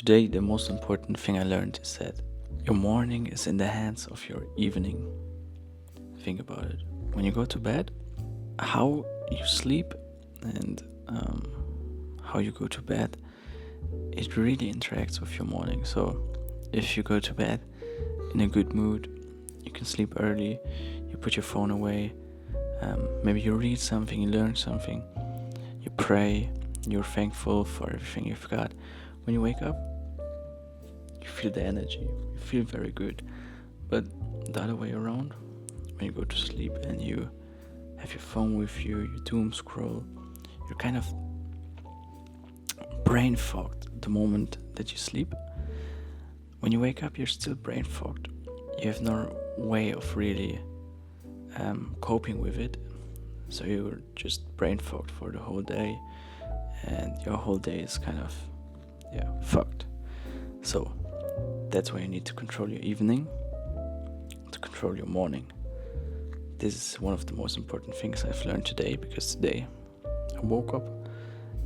Today, the most important thing I learned is that your morning is in the hands of your evening. Think about it. When you go to bed, how you sleep and how you go to bed, it really interacts with your morning. So if you go to bed in a good mood, you can sleep early, you put your phone away, maybe you read something, you learn something, you pray, you're thankful for everything you've got. When you wake up, you feel the energy, you feel very good. But the other way around, when you go to sleep and you have your phone with you, you doom scroll, you're kind of brain fogged the moment that you sleep. When you wake up, you're still brain fogged. You have no way of really coping with it. So you're just brain fogged for the whole day, and your whole day is kind of fucked. So that's why you need to control your evening to control your morning. This is one of the most important things I've learned today, because today I woke up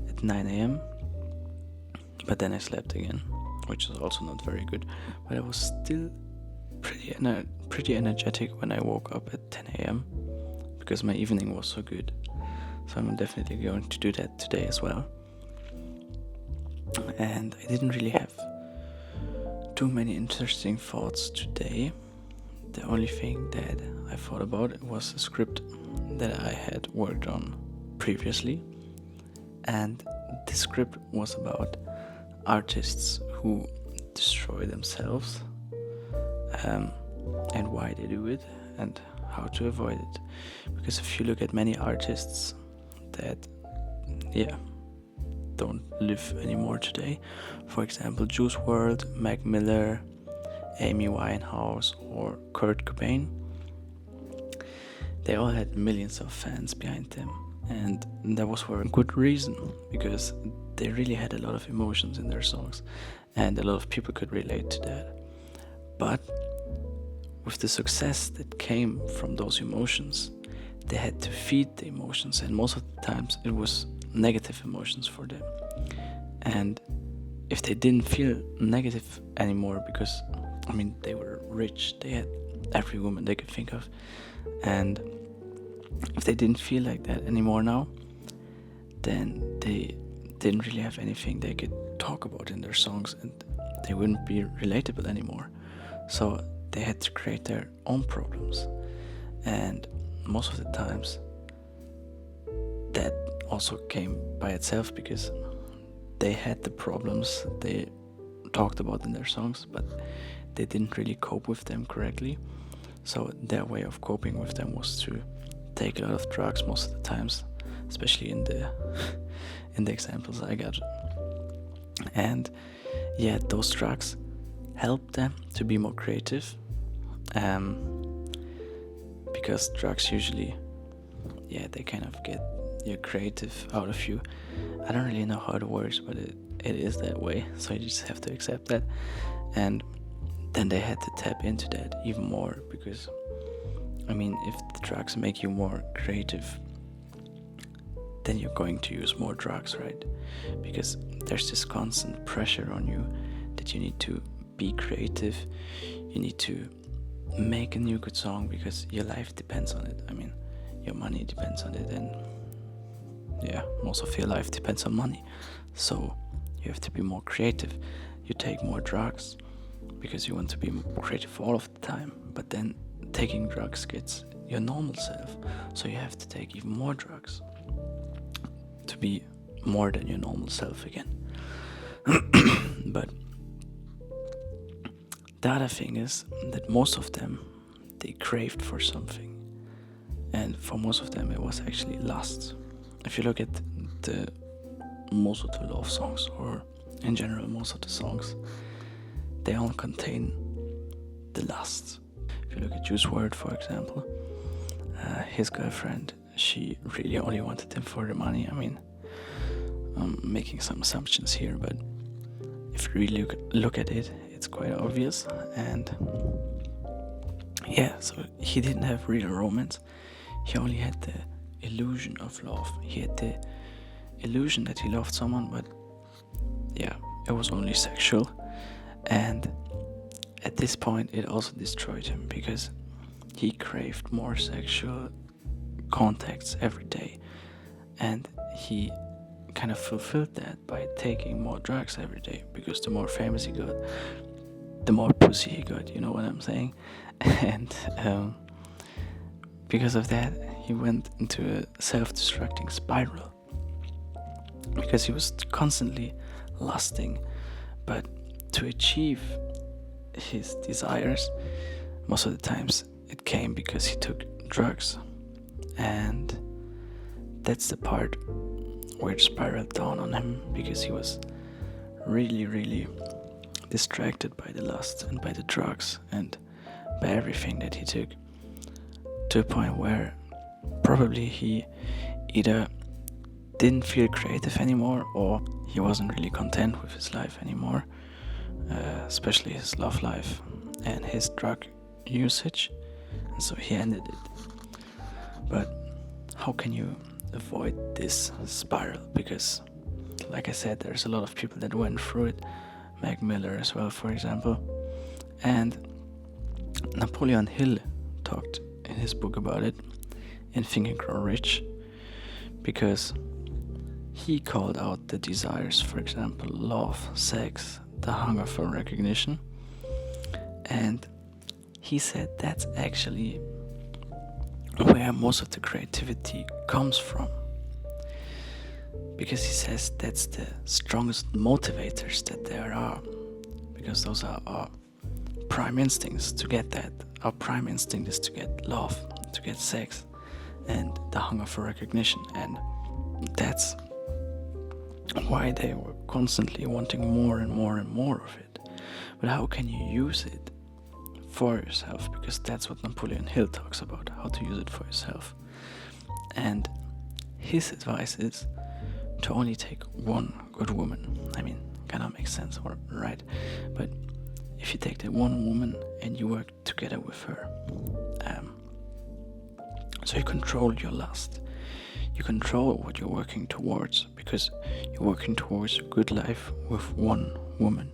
at 9 a.m. but then I slept again, which is also not very good. But I was still pretty energetic when I woke up at 10 a.m. because my evening was so good. So I'm definitely going to do that today as well. And I didn't really have too many interesting thoughts today. The only thing that I thought about was a script that I had worked on previously. And this script was about artists who destroy themselves, and why they do it and how to avoid it. Because if you look at many artists that don't live anymore today, for example Juice WRLD, Mac Miller, Amy Winehouse or Kurt Cobain, they all had millions of fans behind them, and that was for a good reason, because they really had a lot of emotions in their songs and a lot of people could relate to that. But with the success that came from those emotions, they had to feed the emotions, and most of the times it was negative emotions for them. And if they didn't feel negative anymore, because they were rich, they had every woman they could think of, and if they didn't feel like that anymore now, then they didn't really have anything they could talk about in their songs, and they wouldn't be relatable anymore. So they had to create their own problems, and most of the times that also came by itself, because they had the problems they talked about in their songs, but they didn't really cope with them correctly. So their way of coping with them was to take a lot of drugs most of the times, especially in the examples I got. And those drugs helped them to be more creative, because drugs usually they kind of get your creative out of you. I don't really know how it works, but it is that way, so you just have to accept that. And then they had to tap into that even more, because if the drugs make you more creative, then you're going to use more drugs, right? Because there's this constant pressure on you that you need to be creative, you need to make a new good song, because your life depends on it. Your money depends on it, and most of your life depends on money. So you have to be more creative. You take more drugs because you want to be creative all of the time, but then taking drugs gets your normal self, so you have to take even more drugs to be more than your normal self again. But the other thing is that most of them, they craved for something, and for most of them it was actually lust. If you look at most of the love songs, or in general most of the songs, they all contain the lust. If you look at Juice WRLD, for example, his girlfriend, she really only wanted him for the money. I'm making some assumptions here, but if you really look at it, it's quite obvious. And so he didn't have real romance. He only had the illusion of love. He had the illusion that he loved someone, but it was only sexual. And at this point, it also destroyed him because he craved more sexual contacts every day, and he kind of fulfilled that by taking more drugs every day, because the more famous he got, the more pussy he got, you know what I'm saying? And because of that, he went into a self-destructing spiral, because he was constantly lusting. But to achieve his desires, most of the times it came because he took drugs. And that's the part where it spiraled down on him, because he was really distracted by the lust and by the drugs and by everything that he took, to a point where probably he either didn't feel creative anymore, or he wasn't really content with his life anymore, especially his love life and his drug usage, and so he ended it. But how can you avoid this spiral? Because, like I said, there's a lot of people that went through it, Mac Miller as well, for example. And Napoleon Hill talked in his book about it, in Think and Grow Rich, because he called out the desires, for example, love, sex, the hunger for recognition, and he said that's actually where most of the creativity comes from, because he says that's the strongest motivators that there are, because those are our prime instincts to get that. Our prime instinct is to get love, to get sex, and the hunger for recognition, and that's why they were constantly wanting more and more and more of it. But how can you use it for yourself? Because that's what Napoleon Hill talks about, how to use it for yourself. And his advice is to only take one good woman. I mean, kind of makes sense, right? But if you take that one woman and you work together with her, so you control your lust, you control what you're working towards, because you're working towards a good life with one woman.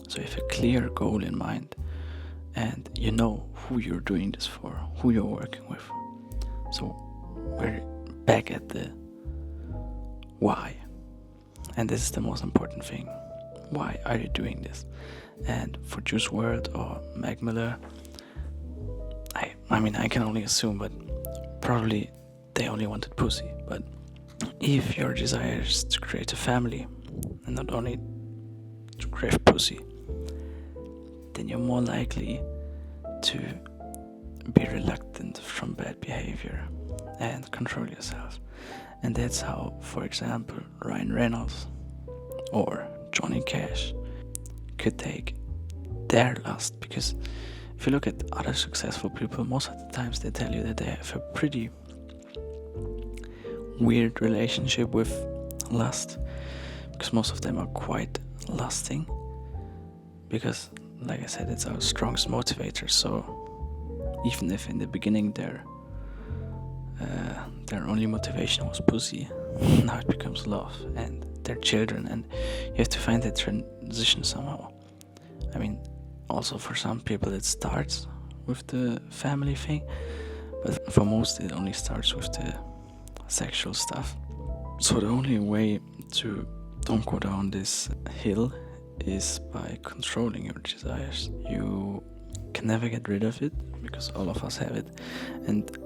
So you have a clear goal in mind, and you know who you're doing this for, who you're working with. So we're back at the why, and this is the most important thing. Why are you doing this? And for Juice WRLD or Mac Miller, I mean, I can only assume, but probably they only wanted pussy. But if your desire is to create a family and not only to crave pussy, then you're more likely to be reluctant from bad behavior and control yourself. And that's how, for example, Ryan Reynolds or Johnny Cash could take their lust. Because if you look at other successful people, most of the times they tell you that they have a pretty weird relationship with lust, because most of them are quite lusting, because, like I said, it's our strongest motivator. So even if in the beginning their only motivation was pussy, now it becomes love and their children, and you have to find that transition somehow. I mean, also for some people it starts with the family thing, but for most it only starts with the sexual stuff. So the only way to don't go down this hill is by controlling your desires. You can never get rid of it, because all of us have it, and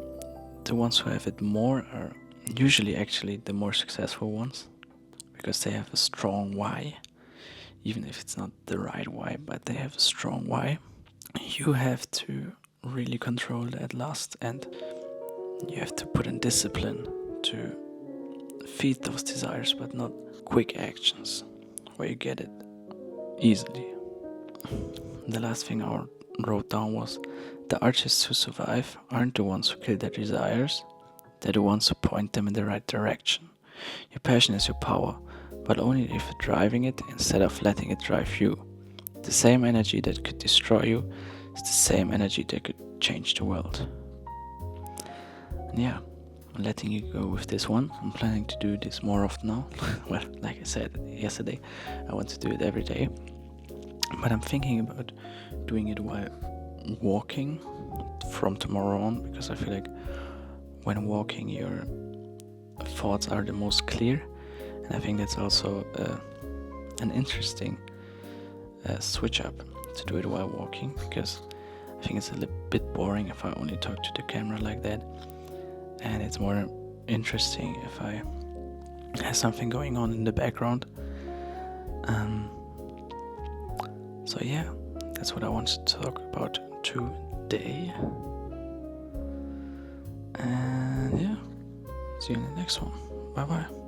the ones who have it more are usually actually the more successful ones, because they have a strong why, even if it's not the right why, but they have a strong why. You have to really control that lust, and you have to put in discipline to feed those desires, but not quick actions where you get it easily. The last thing I wrote down was, the artists who survive aren't the ones who kill their desires, they're the ones who point them in the right direction. Your passion is your power, but only if you're driving it instead of letting it drive you. The same energy that could destroy you is the same energy that could change the world. And yeah, letting you go with this one. I'm planning to do this more often now. Well, like I said yesterday, I want to do it every day. But I'm thinking about doing it while walking from tomorrow on, because I feel like when walking your thoughts are the most clear, and I think that's also an interesting switch up to do it while walking, because I think it's a little bit boring if I only talk to the camera like that, and it's more interesting if I have something going on in the background. So yeah, that's what I wanted to talk about today. And yeah, see you in the next one. Bye bye.